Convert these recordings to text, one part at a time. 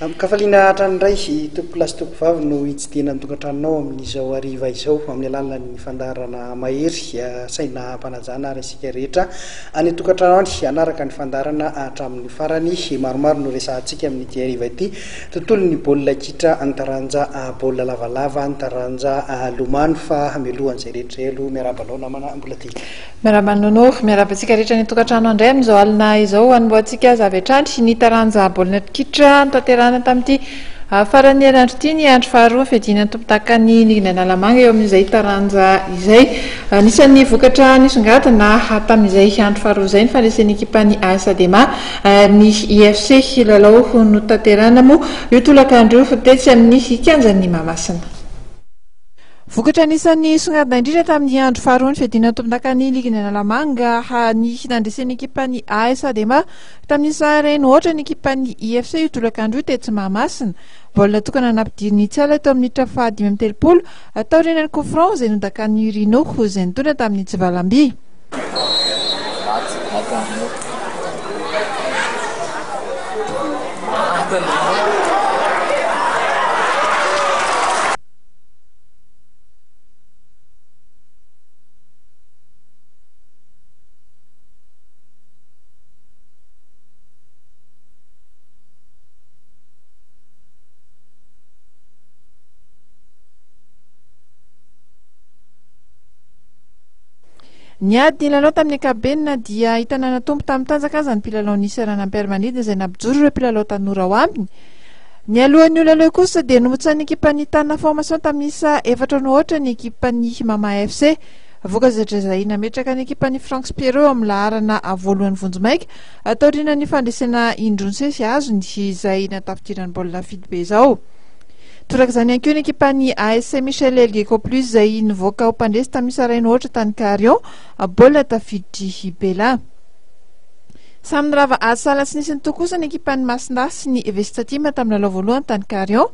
Kafaliana hatranyindray tompolasy tompovavy no hitsidihana mitokantranonao amin'izao hariva izao amin'ny alalan'ny fandaharana mahery saina mpanajana ary isika rehetra any tokantrano any anaraka ny fandaharana hatramin'ny farany maromaro no resahantsika amin'ity hariva ity tontolo ny baolina kitra nitaranja baolina lavalava nitaranja lomano fa mialohan'izay rehetra elo miarabanao namana mbola ty miarabanonao miarabantsika rehetra ny tokantrano andray amin'izao alina izao anomboantsika zavetrandry nitaranja baolina kitra tanterana tamin'ity farany herinandro ity ny andro faharoa fiadina tompotakany ligny analamanga eo amin'izay taranja izay nisan'ny vokatra nisongadina tamin'izay andro faharoa izay ny fandraisan'ny ekipany AS-Adema ny IFC lalao no tanterana moa io tolakandro fotetsy amin'ny kianjan'ny Mahamasina. Vokatra nisan'ny songadina indrindra tamin'ny andro faharoa ny fiadina tompotakany ligny analamanga ny nandresan'ny ekipany AS-Adema tamin'ny sareny ohatra ny ekipany IFC io tolakandro io tetsy Mahamasina baolina tokana nampidiriny tsala tao amin'ny minitra fahadimy amby telopolo atao renany coup franc izay nodakany Rino izay nitondra tamin'ny Tsivalamby. Ny ady lalao tamin'ny ankapobeny dia hitanana tompo tamin'ny tanjakazany mpilalao nisy ranam-piaramanidina izay nampijoro ireo mpilalao tanora ao aminy. Ny alohan'io lalao kosa dia nomotsan'ny ekipany Tanana Formation tamin'ny isa 4-0 ny ekipany Mama FC. Vokazatra izay nametraka ny ekipany Franks Pierrot amin'ny laharana voalohany vonjomaika atao rinan'ny fandresena indrony sesy azo izay natafidirany baolina fidy be izao. Toraka izany ihany koa ny ekipany ASC Michel Elgeco Plus izay nivoaka ho mpandresy tamin'ny sarainy ohatra tany Carion baolina tafiditry Bela. Samy nirava asala sy nisy nitoa kosa ny ekipany Masina sy ny Vestatima tamin'ny lalao voalohany tany Carion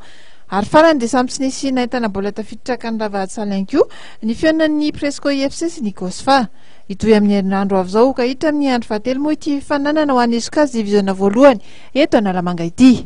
ary farany dia samy tsy nisy nahitana baolina tafiditra ka nirava asala ihany koa ny fihaonan'ny Presco IFC sy ny Gosfa. Itoy amin'ny herinandro avy izao ka hita amin'ny andro fahatelo moa ity fananana ho an'ny Eskas diviziona voalohany eto Analamanga ity.